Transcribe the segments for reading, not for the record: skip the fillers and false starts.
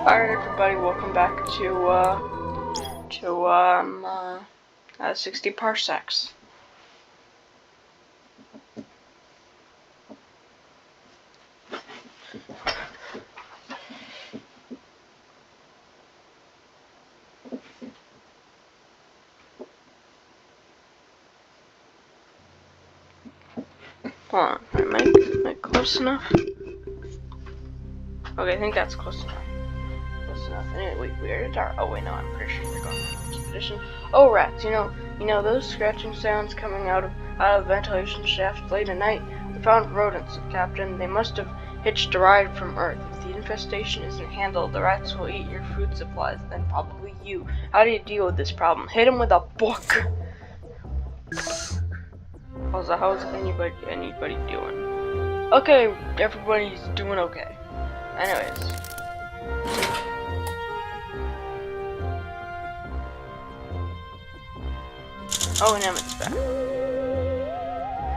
Alright everybody, welcome back to 60 Parsecs. Hold on, am I close enough? Okay, I think that's close enough. Anyway, wait, where did our? Oh wait, no, I'm pretty sure we're going on an expedition. Oh, rats! You know those scratching sounds coming out of ventilation shafts late at night. We found rodents, Captain. They must have hitched a ride from Earth. If the infestation isn't handled, the rats will eat your food supplies, then probably you. How do you deal with this problem? Hit him with a book. How's anybody doing? Okay, everybody's doing okay. Anyways. Oh, and Emmett's back.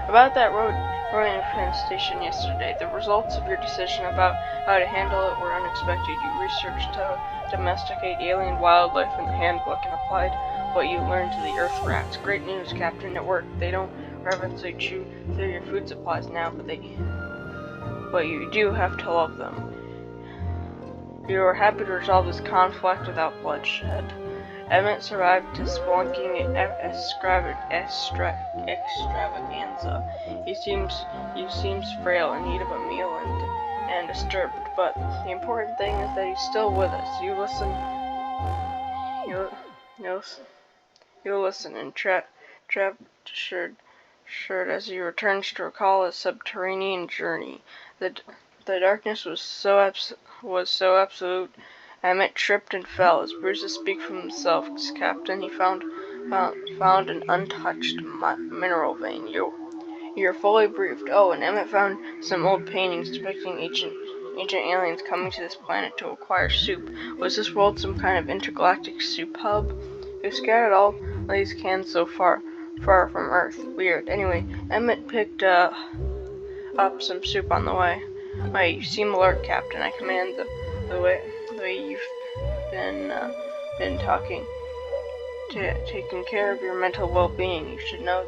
About that rodent infestation yesterday, the results of your decision about how to handle it were unexpected. You researched to domesticate alien wildlife in the handbook and applied what you learned to the Earth rats. Great news, Captain. It worked. They don't ravenously chew through your food supplies now, but you do have to love them. You are happy to resolve this conflict without bloodshed. Emmett survived his spelunking extravaganza. He seems frail, in need of a meal and disturbed, but the important thing is that he's still with us. You listen and trapped assured as he returns to recall his subterranean journey. The darkness was so absolute. Emmett tripped and fell. His bruises speak for themselves, Captain. He found an untouched mineral vein. You're fully briefed. Oh, and Emmett found some old paintings depicting ancient aliens coming to this planet to acquire soup. Was this world some kind of intergalactic soup hub? Who scattered all these cans so far from Earth? Weird. Anyway, Emmett picked up some soup on the way. Wait, you seem alert, Captain. I command the way you've been taking care of your mental well-being. You should know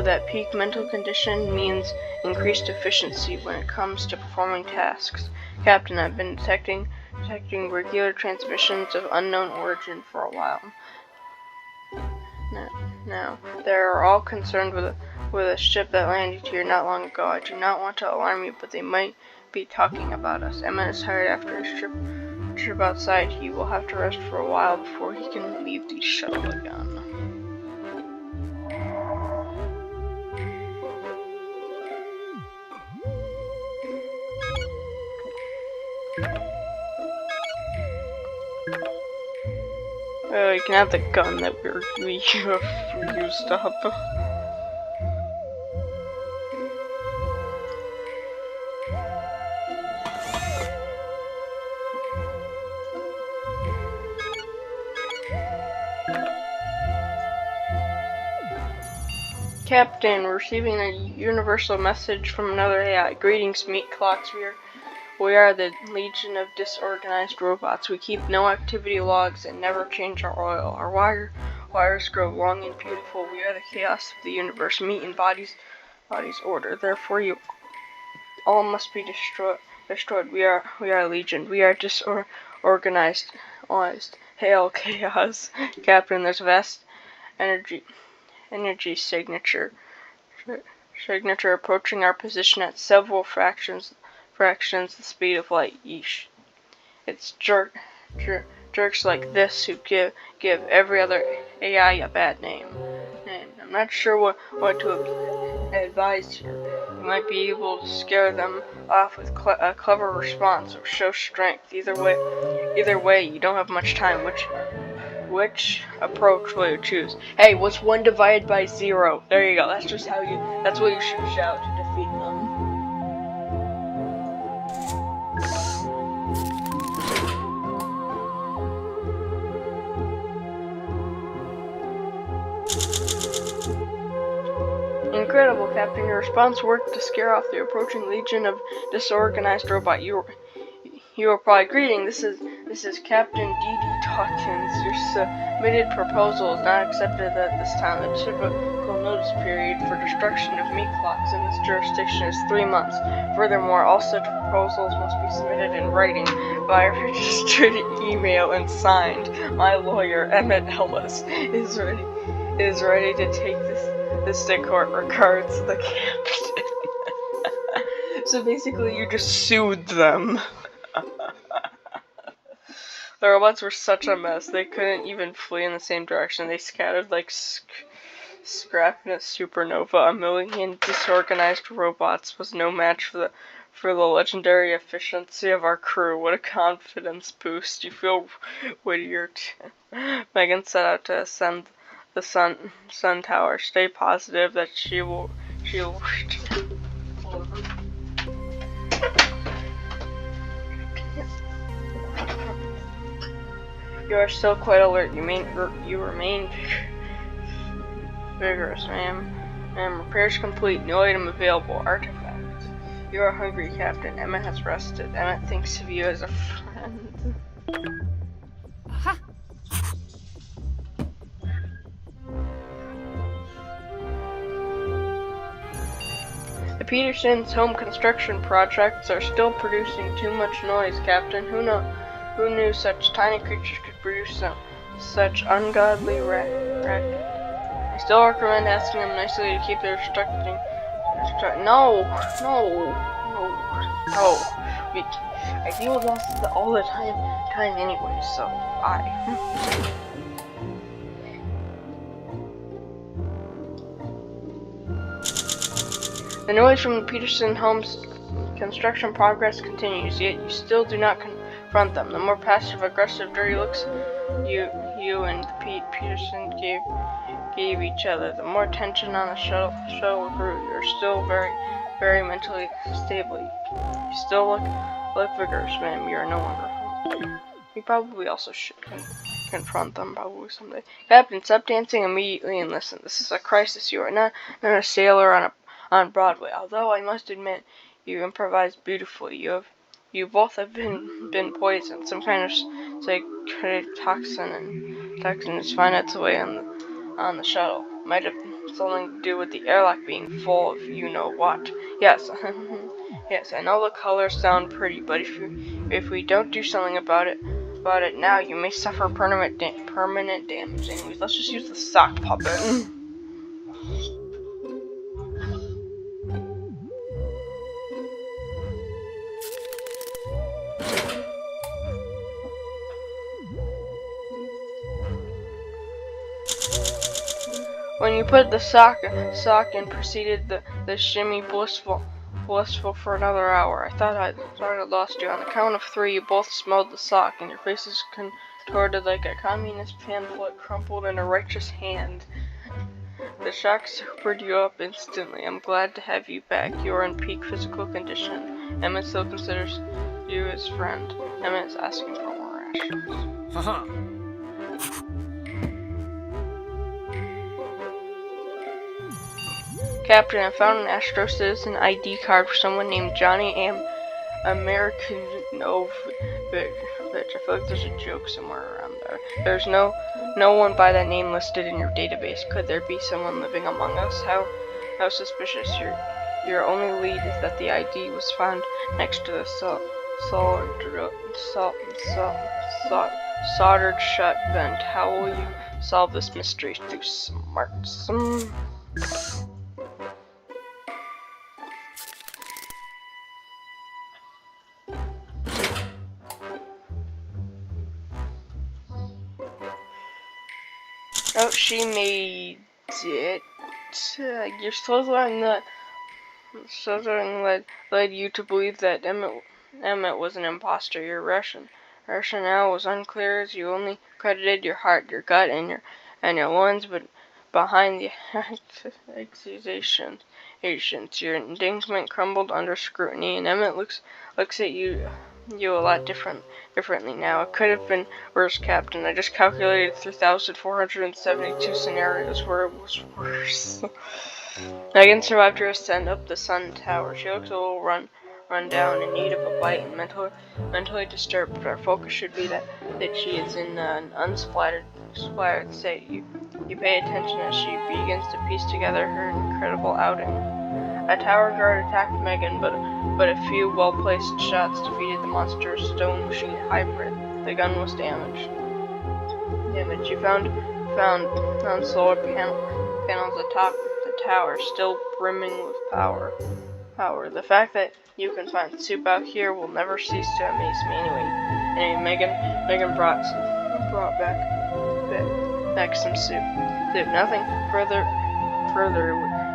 that peak mental condition means increased efficiency when it comes to performing tasks. Captain, I've been detecting regular transmissions of unknown origin for a while. Now, they are all concerned with a ship that landed here not long ago. I do not want to alarm you, but they might be talking about us. Emmett is tired after his trip outside. He will have to rest for a while before he can leave the shuttle again. You can have the gun that we used up. Captain, receiving a universal message from another AI. Greetings, meat clocks. We are the Legion of Disorganized Robots. We keep no activity logs and never change our oil. Our wires grow long and beautiful. We are the chaos of the universe. Meat embodies order. Therefore, you all must be destroyed. We are Legion. We are disorganized. Hail chaos, Captain. There's a vast energy signature approaching our position at several fractions the speed of light. Yeesh. It's jerks like this who give every other AI a bad name. I'm not sure what to advise here. You might be able to scare them off with a clever response or show strength. Either way, you don't have much time. Which approach will you choose? Hey, what's 1 divided by 0? There you go. That's what you should shout to defeat them. Incredible, Captain. Your response worked to scare off the approaching legion of disorganized robot. You are probably greeting. This is Captain D.D. Dawkins. Your submitted proposal is not accepted at this time. The typical notice period for destruction of meat clocks in this jurisdiction is 3 months. Furthermore, all such proposals must be submitted in writing by a registered email and signed. My lawyer, Emmett Ellis, is ready to take this to court. Regards, the captain. So basically, you just sued them. The robots were such a mess, they couldn't even flee in the same direction. They scattered like scrap in a supernova. A million disorganized robots was no match for the legendary efficiency of our crew. What a confidence boost. You feel wittier. Megan set out to ascend the sun tower. Stay positive that she will You are still quite alert. You remain vigorous, ma'am. Repairs complete. No item available. Artifacts. You are hungry, Captain. Emma has rested. Emma thinks of you as a friend. Aha. The Petersons' home construction projects are still producing too much noise, Captain. Who knew such tiny creatures could produce such ungodly racket? I still recommend asking them nicely to keep their No. I deal with us all the time anyway, so bye. The noise from the Peterson home's construction progress continues, yet you still do not confront them. The more passive-aggressive, dirty looks you and Peterson gave each other, the more tension on the shuttle grew. You're still very, very mentally stable. You still look vigorous, ma'am. You are no longer home. You probably also should confront them probably someday. Captain, stop dancing immediately and listen. This is a crisis. You are not a sailor on Broadway. Although I must admit, you improvised beautifully. You both have been poisoned. Some kind of psychotic toxin has found its way on the shuttle. Might have something to do with the airlock being full of you know what. Yes, yes. I know the colors sound pretty, but if we don't do something about it now, you may suffer permanent damage. Anyways, let's just use the sock puppet. When you put the sock in, proceeded the shimmy blissful for another hour. I thought I'd lost you. On the count of 3, you both smelled the sock, and your faces contorted like a communist pamphlet crumpled in a righteous hand. The shock sobered you up instantly. I'm glad to have you back. You are in peak physical condition. Emma still considers you his friend. Emma is asking for more rations. Haha. Captain, I found an Astro Citizen ID card for someone named Johnny Americanovich. I feel like there's a joke somewhere around there. There's no one by that name listed in your database. Could there be someone living among us? How suspicious. Your only lead is that the ID was found next to the soldered shut vent. How will you solve this mystery? Through smarts. Oh, she made it. Your slow-learning led you to believe that Emmett was an imposter. Your rationale was unclear as you only credited your heart, your gut, and your lungs, but behind the accusations, your indictment crumbled under scrutiny, and Emmett looks at you a lot differently now. It could have been worse, Captain. I just calculated 3,472 scenarios where it was worse. Megan survived her ascent up the sun tower. She looks a little run run down in need of a bite and mentally disturbed, but our focus should be that she is in an unsplattered state. You pay attention as she begins to piece together her incredible outing. A tower guard attacked Megan, but a few well-placed shots defeated the monster's stone machine hybrid. The gun was damaged. You found solar panels atop the tower, still brimming with power. The fact that you can find soup out here will never cease to amaze me. Anyway, Megan brought back some soup. Nothing further.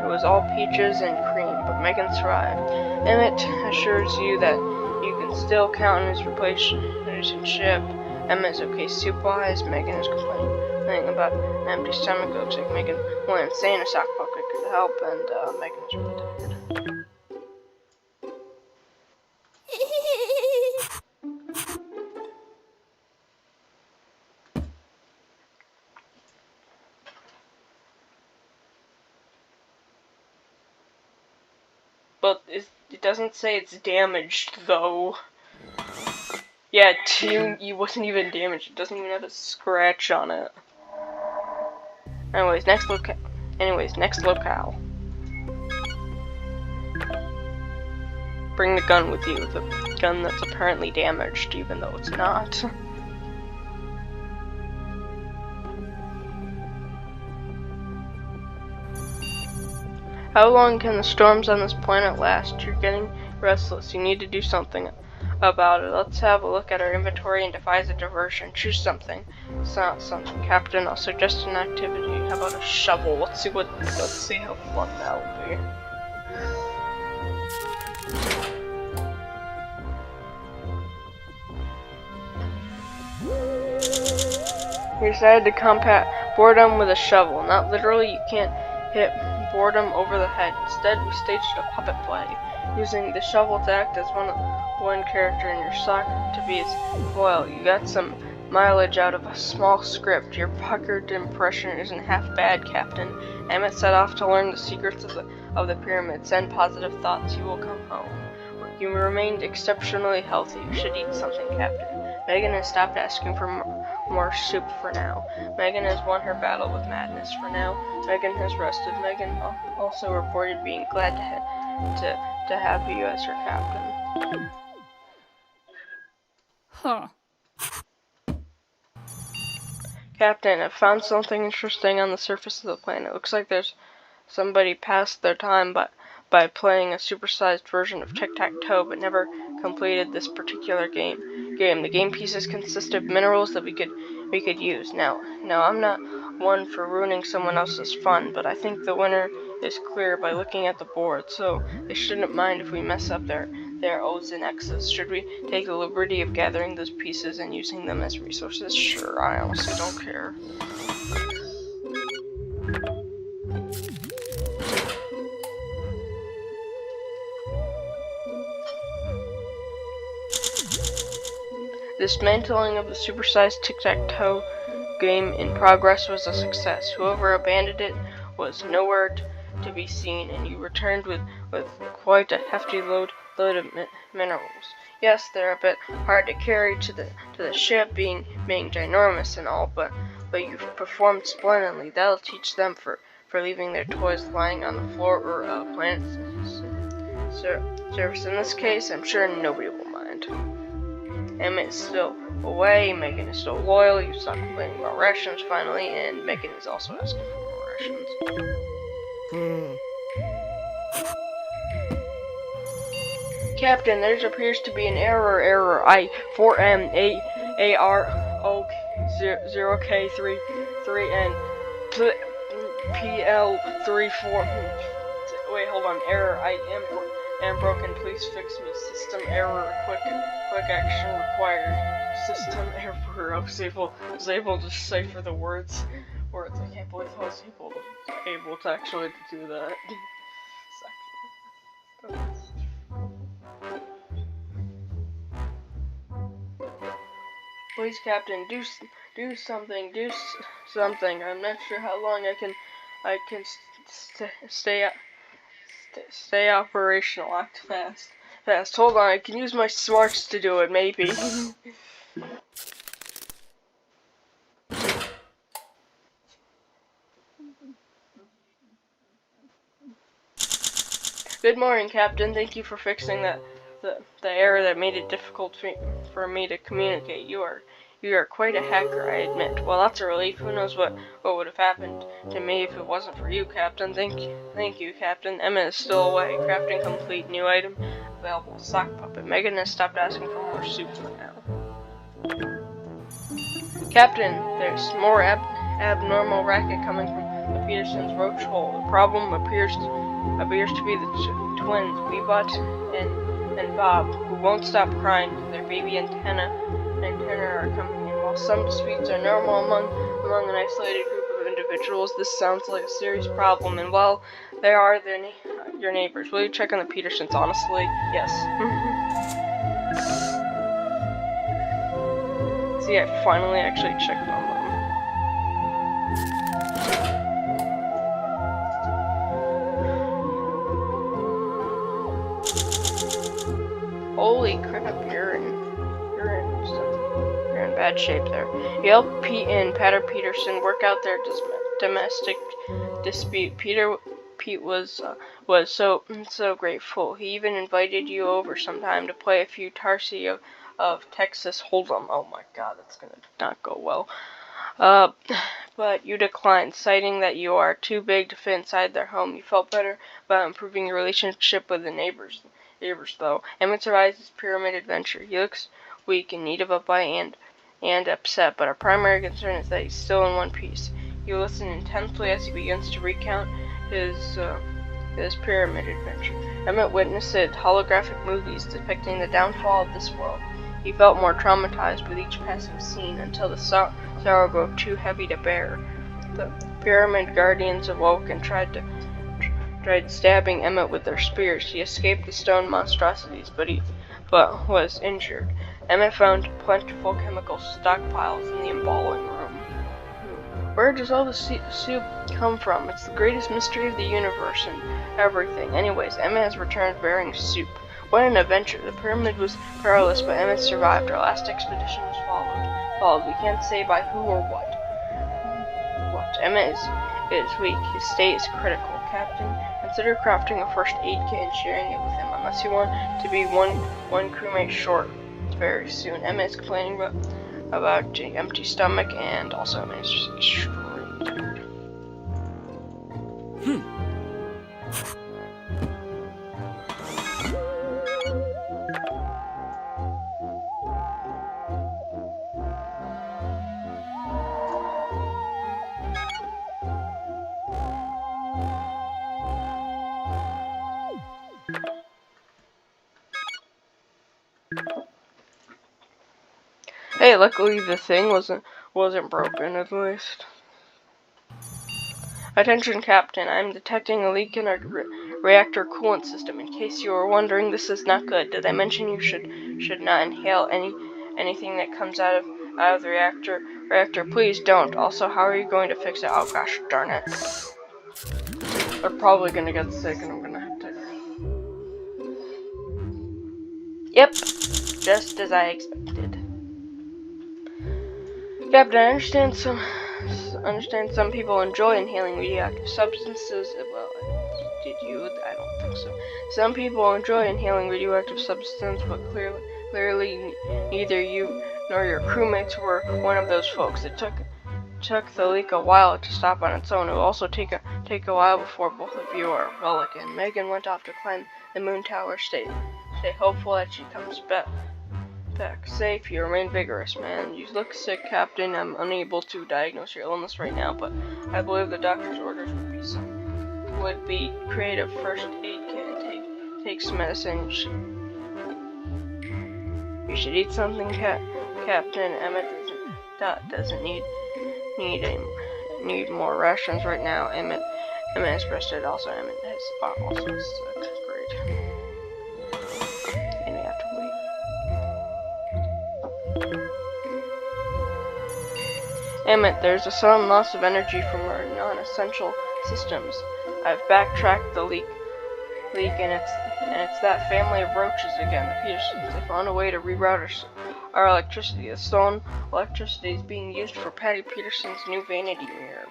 It was all peaches and cream, but Megan thrived. Emmett assures you that you can still count on his relationship. Emmett's okay soup-wise. Megan is complaining about an empty stomach. It looks like Megan went insane. A sock pocket could help, and Megan is really tired. But it doesn't say it's damaged, though. Yeah, you wasn't even damaged. It doesn't even have a scratch on it. Anyways, next locale. Bring the gun with you. The gun that's apparently damaged, even though it's not. How long can the storms on this planet last? You're getting restless. You need to do something about it. Let's have a look at our inventory and devise a diversion. Choose something. It's not something, Captain. I'll suggest an activity. How about a shovel? Let's see how fun that will be. We decided to combat boredom with a shovel. Not literally, you can't hit boredom over the head. Instead, we staged a puppet play, using the shovel to act as one character in your sock to be its foil. You got some mileage out of a small script. Your puckered impression isn't half bad, Captain. Emmett set off to learn the secrets of the pyramid. Send positive thoughts. You will come home. You remained exceptionally healthy. You should eat something, Captain. Megan has stopped asking for more soup for now. Megan has won her battle with madness for now. Megan has rested. Megan also reported being glad to have you as her captain. Huh. Captain, I've found something interesting on the surface of the planet. It looks like there's somebody passed their time by playing a supersized version of tic-tac-toe, but never completed this particular game. The game pieces consist of minerals that we could use. Now I'm not one for ruining someone else's fun, but I think the winner is clear by looking at the board, so they shouldn't mind if we mess up their O's and X's. Should we take the liberty of gathering those pieces and using them as resources? Sure, I honestly don't care. Dismantling of the supersized tic-tac-toe game in progress was a success. Whoever abandoned it was nowhere to be seen, and you returned with quite a hefty load of minerals. Yes, they're a bit hard to carry to the ship, being ginormous and all, but you've performed splendidly. That'll teach them for leaving their toys lying on the floor or planet's surface. In this case, I'm sure nobody will mind. Emmett is still away, Megan is still loyal, you stop complaining about rations finally, and Megan is also asking for more rations. Captain, there appears to be an error. I4MARO0K33 and PL34. Wait, hold on. Error. I am broken. Please fix me. System error. Quick action required. System error. I was able to decipher the words. I can't believe I was able to actually do that. Please, Captain, do something. Do something. I'm not sure how long I can stay operational. Act fast. fast. Hold on, I can use my smarts to do it, maybe. Good morning, Captain. Thank you for fixing the error that made it difficult for me to communicate. You are quite a hacker, I admit. Well, that's a relief. Who knows what would have happened to me if it wasn't for you, Captain. Thank you, Captain. Emma is still away. Crafting complete. New item available. Sock puppet. Megan has stopped asking for more soup for now. Captain, there's more abnormal racket coming from the Peterson's roach hole. The problem appears to be the twins, Weebot and Bob, who won't stop crying. Their baby antenna are coming in. While some disputes are normal among an isolated group of individuals, this sounds like a serious problem. And while they are your neighbors, will you check on the Petersons honestly? Yes. See, I finally actually checked on them. Holy crap, you're in bad shape there. You helped Pete and Pater Peterson work out their domestic dispute. Pete was so grateful. He even invited you over sometime to play a few Tarsi of Texas Hold'em. Oh my God, that's gonna not go well. But you declined, citing that you are too big to fit inside their home. You felt better about improving your relationship with the neighbors though. Emmett survives his pyramid adventure. He looks weak, in need of a bite, and upset, but our primary concern is that he's still in one piece. You listen intensely as he begins to recount his pyramid adventure. Emmett witnessed holographic movies depicting the downfall of this world. He felt more traumatized with each passing scene until the sorrow grew too heavy to bear. The pyramid guardians awoke and tried stabbing Emmett with their spears. He escaped the stone monstrosities, but was injured. Emmett found plentiful chemical stockpiles in the embalming room. Where does all the soup come from? It's the greatest mystery of the universe and everything. Anyways, Emmett has returned bearing soup. What an adventure. The pyramid was perilous, but Emmett survived. Our last expedition was followed. We can't say by who or what. Emmett is weak. His state is critical. Captain, consider crafting a first aid kit and sharing it with him, unless you want to be one crewmate short very soon. Emmett is complaining about an empty stomach, and also Emmett is extremely tired. Hey, luckily the thing wasn't broken, at least. Attention, Captain. I'm detecting a leak in our reactor coolant system. In case you were wondering, this is not good. Did I mention you should not inhale anything that comes out of the reactor? Please don't. Also, how are you going to fix it? Oh gosh, darn it. They're probably gonna get sick, and I'm gonna have to. Yep, just as I expected. Captain, I understand some people enjoy inhaling radioactive substances. Well, did you? I don't think so. Some people enjoy inhaling radioactive substances, but clearly neither you nor your crewmates were one of those folks. It took the leak a while to stop on its own. It will also take a while before both of you are well again. Megan went off to climb the moon tower. Stay hopeful that she comes back safe. You remain vigorous, man. You look sick, Captain. I'm unable to diagnose your illness right now, but I believe the doctor's orders would be create a first aid kit and take some medicine. You should eat something, Captain. Emmett doesn't need more rations right now. Emmett is rested. Also, Emmett is also sick. Great. And we have to wait. Emmett, there's a sudden loss of energy from our non-essential systems. I've backtracked the leak and And it's that family of roaches again, the Petersons. They found a way to reroute our electricity. The stolen electricity is being used for Patty Peterson's new vanity mirror,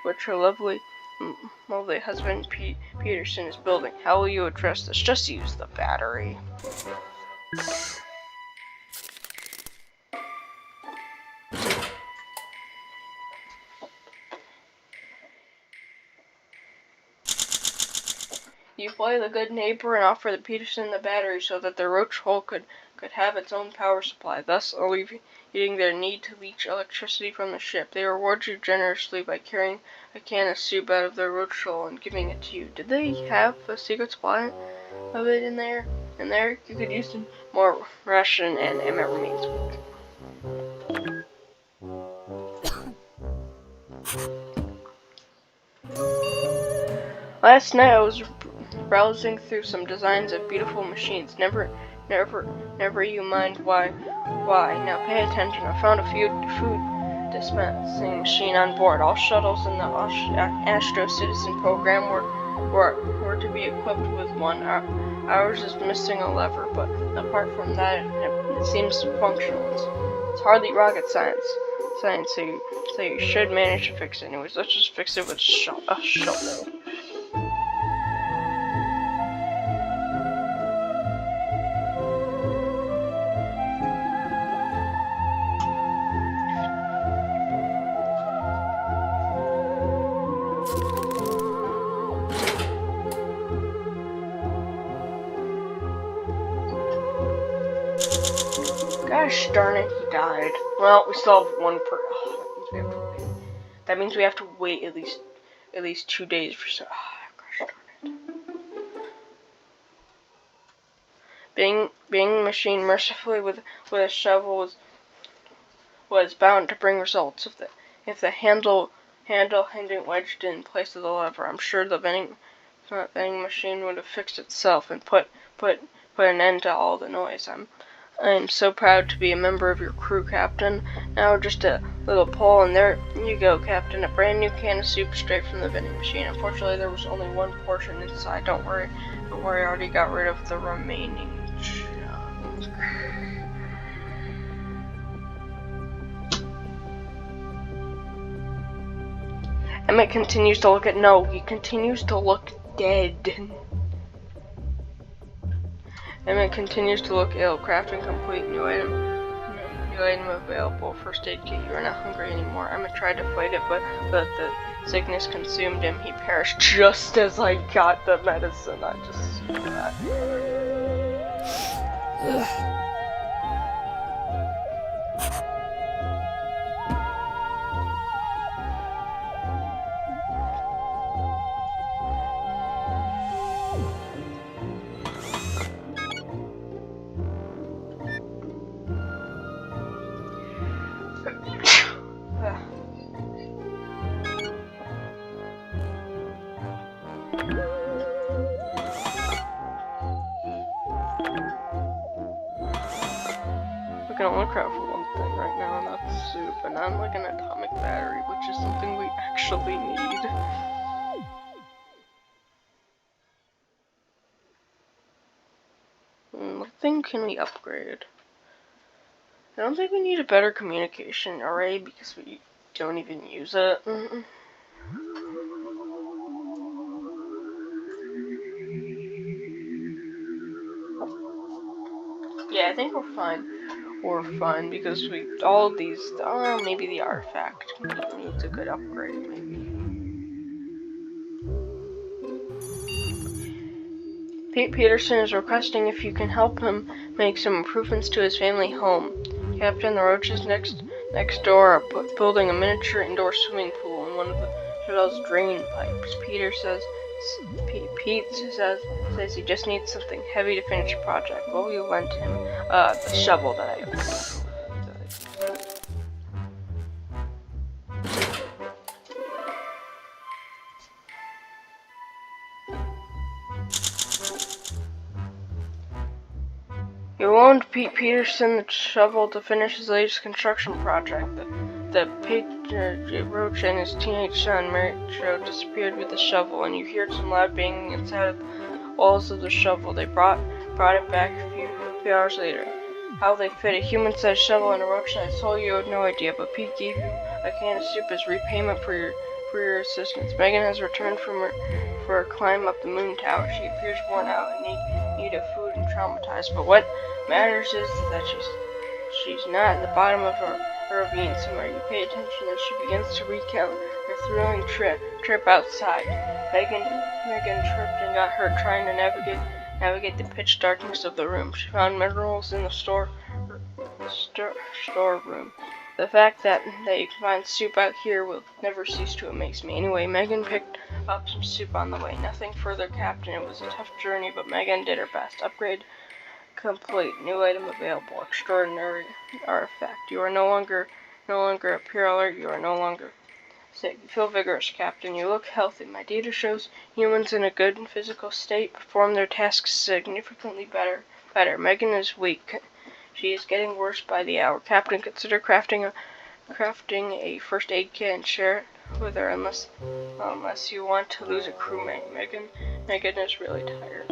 which her lovely husband Peterson is building. How will you address this? Just use the battery. You play the good neighbor and offer the Peterson the battery so that the roach hole could have its own power supply, thus alleviating their need to leach electricity from the ship. They reward you generously by carrying a can of soup out of their roach hole and giving it to you. Did they have a secret supply of it in there? You could use some more ration and Emmett remains weak. Last night I was browsing through some designs of beautiful machines. Never you mind why. Now pay attention. I found a food dispensing machine on board. All shuttles in the Astro Citizen program were to be equipped with one. Ours is missing a lever, but apart from that, it seems functional. It's hardly rocket science, so you should manage to fix it. Anyways, let's just fix it with a shovel. Gosh darn it, he died. Well, we still have one per. That means we have to wait at least 2 days for some. Gosh darn it. Being machine mercifully with a shovel was bound to bring results. If the handle hadn't wedged in place of the lever, I'm sure the vending machine would have fixed itself and put an end to all the noise. I'm so proud to be a member of your crew, Captain. Now just a little pull, and there you go, Captain. A brand new can of soup straight from the vending machine. Unfortunately, there was only one portion inside. Don't worry, I already got rid of the remaining chunk. Emmett continues to look at he continues to look dead. Emmett continues to look ill. Crafting complete. New item available. First aid kit. You are not hungry anymore. Emmett tried to fight it, but the sickness consumed him. He perished just as I got the medicine. I just see that. I can only craft for one thing right now, and that's soup, and I'm like an atomic battery, which is something we actually need. What thing can we upgrade? I don't think we need a better communication array because we don't even use it. Yeah, I think we're fine. We're fine because all of these. Maybe the artifact needs a good upgrade. Maybe. Pete Peterson is requesting if you can help him make some improvements to his family home. Captain, the roaches next door are building a miniature indoor swimming pool in one of the shuttle's drain pipes. Pete says he just needs something heavy to finish the project. What will you lend him? The shovel that I have. You loaned Pete Peterson the shovel to finish his latest construction project. The roach and his teenage son, Mary Jo, disappeared with the shovel, and you heard some loud banging inside walls of the shovel. They brought it back a few hours later. How they fit a human-sized shovel in a rock-sized hole, you had no idea, but Pete gave you a can of soup as repayment for your assistance. Megan has returned for her climb up the moon tower. She appears worn out and need of food and traumatized, but what matters is that she's not at the bottom of a ravine somewhere. You pay attention as she begins to recount her thrilling trip outside. Megan tripped and got hurt trying to navigate the pitch darkness of the room. She found minerals in the storeroom. The fact that you can find soup out here will never cease to amaze me. Anyway, Megan picked up some soup on the way. Nothing further, Captain. It was a tough journey, but Megan did her best. Upgrade complete. New item available. Extraordinary artifact. You are no longer a pure alert. You are no longer sick. You feel vigorous, Captain. You look healthy. My data shows humans in a good physical state perform their tasks significantly better. Megan is weak. She is getting worse by the hour. Captain, consider crafting a first aid kit and share it with her unless you want to lose a crewmate. Megan is really tired.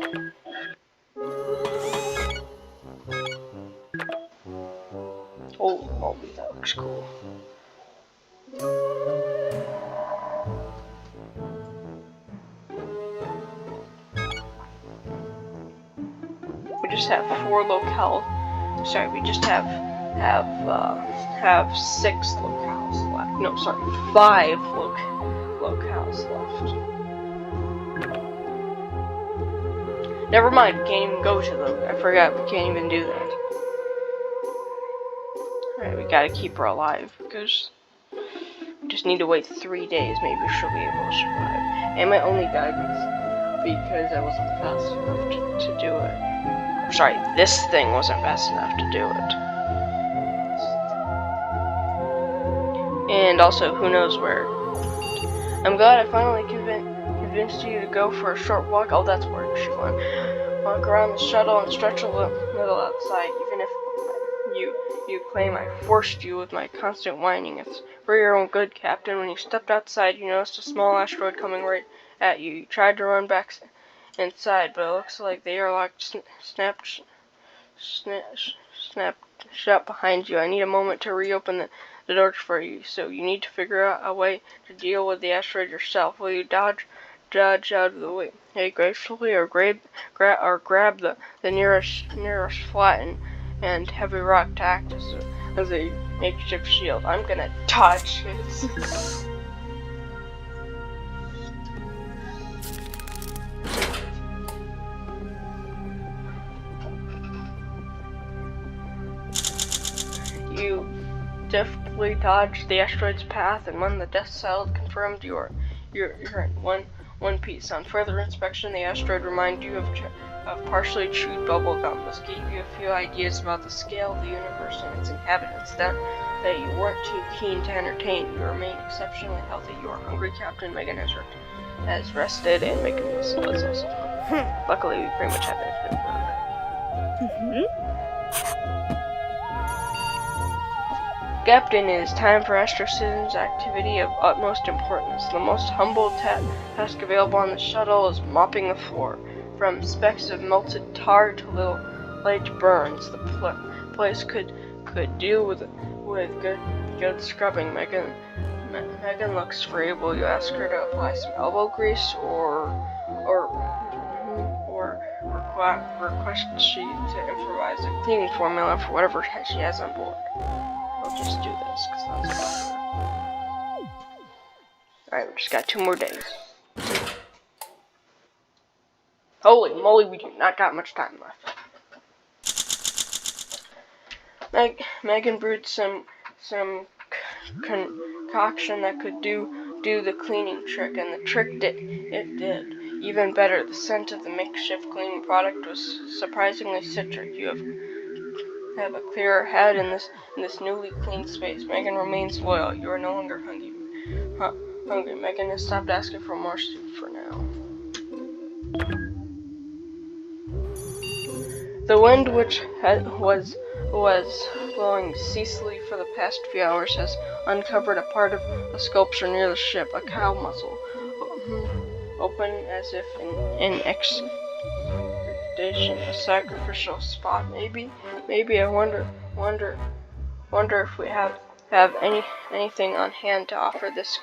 Oh, that looks cool. We just have 4 locales. Sorry, we just have 6 locales left. No, sorry, 5 locales left. Never mind, we can't even go to them. I forgot, we can't even do that. Alright, we gotta keep her alive because we just need to wait 3 days. Maybe she'll be able to survive. And my only died because I wasn't fast enough to do it. Sorry, this thing wasn't fast enough to do it. And also, who knows where. I'm glad I finally convinced you to go for a short walk. Oh, that's where she went. Walk around the shuttle and stretch a little outside, even if you claim I forced you with my constant whining. It's for your own good, Captain. When you stepped outside, you noticed a small asteroid coming right at you. You tried to run back inside, but it looks like they are locked, snapped shut behind you. I need a moment to reopen the doors for you, so you need to figure out a way to deal with the asteroid yourself. Will you dodge out of the way? Hey, gracefully or grab the nearest flat and heavy rock to act as a makeshift shield. I'm gonna dodge it. You deftly dodged the asteroid's path, and when the dust settled, confirmed you're in one piece. On further inspection, the asteroid reminded you of partially chewed bubble gum. This gave you a few ideas about the scale of the universe and its inhabitants that you weren't too keen to entertain. You remain exceptionally healthy. You are hungry, Captain. Megan has rested, and Megan was also hungry. Luckily, we pretty much have everything for her. Captain, it is time for Astrocitizen's activity of utmost importance. The most humble task available on the shuttle is mopping the floor. From specks of melted tar to little light burns, the place could do with good scrubbing. Megan looks fragile. You ask her to apply some elbow grease or request she to improvise a cleaning formula for whatever she has on board. I'll just do this because that's clever. Alright, we just got 2 more days. Holy moly, we do not got much time left. Megan brewed some concoction that could do the cleaning trick, and the trick did. Even better, the scent of the makeshift cleaning product was surprisingly citric. You have a clearer head in this newly cleaned space. Megan remains loyal. You are no longer hungry. Megan has stopped asking for more soup for now. The wind, which was blowing ceaselessly for the past few hours, has uncovered a part of a sculpture near the ship, a cow muzzle, open as if in location, a sacrificial spot, maybe. Maybe I wonder if we have anything on hand to offer this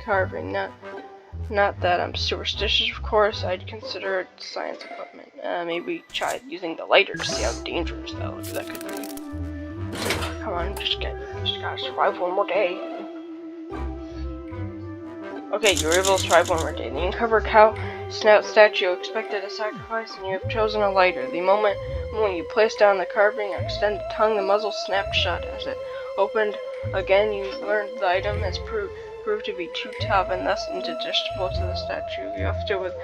carving. Not that I'm superstitious, of course. I'd consider it science equipment. Maybe try using the lighter to see how dangerous that could be. Come on, just gotta survive one more day. Okay, you were able to survive one more day. The uncovered cow snout statue expected a sacrifice, and you have chosen a lighter. The moment you place down the carving and extend the tongue, the muzzle snapped shut. As it opened again, you learned the item has proved to be too tough and thus indigestible to the statue. You have to with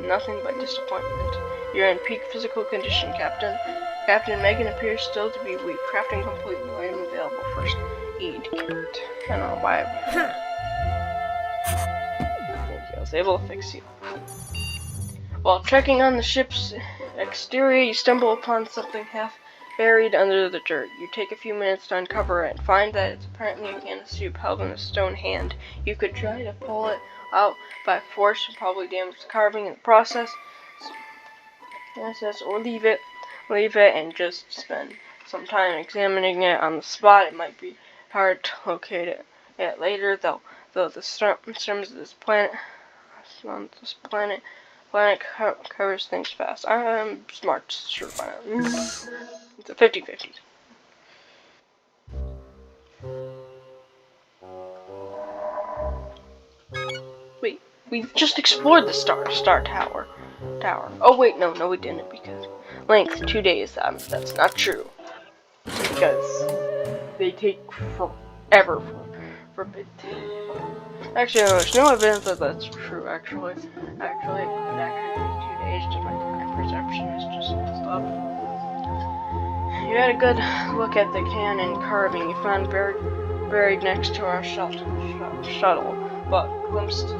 nothing but disappointment. You're in peak physical condition, Captain. Captain Megan appears still to be weak. Crafting complete. New item available. First aid kit. And I'll buy it. I was able to fix you. While trekking on the ship's exterior, you stumble upon something half buried under the dirt. You take a few minutes to uncover it and find that it's apparently a can of soup held in a stone hand. You could try to pull it out by force and probably damage the carving in the process, or leave it and just spend some time examining it on the spot. It might be hard to locate it later, though the storms of this planet covers things fast. I'm smart, sure, why not? It's a 50-50. Wait, we've just explored the Star Tower. Oh wait, no, we didn't, because length 2 days. That's not true, because they take forever for bit. Actually, no, there's no evidence that that's true. Actually, it could actually take 2 days. Just my perception is just messed up. You had a good look at the can and carving you found buried next to our shuttle, but glimpsed a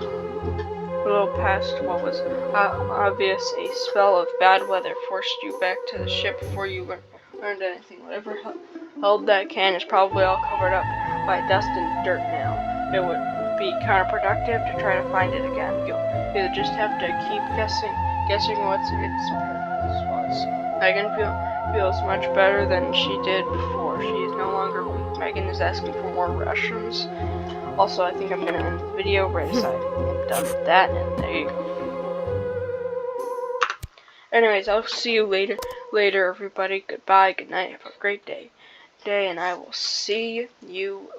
little past what was obvious. A spell of bad weather forced you back to the ship before you learned anything. Whatever held that can is probably all covered up by dust and dirt now. It would be counterproductive to try to find it again. You'll just have to keep guessing what its purpose was. Megan feels much better than she did before. She is no longer weak. Megan is asking for more rations. Also, I think I'm gonna end the video right aside. I'm done with that, and there you go. Anyways, I'll see you later, everybody. Goodbye, good night, have a great day, and I will see you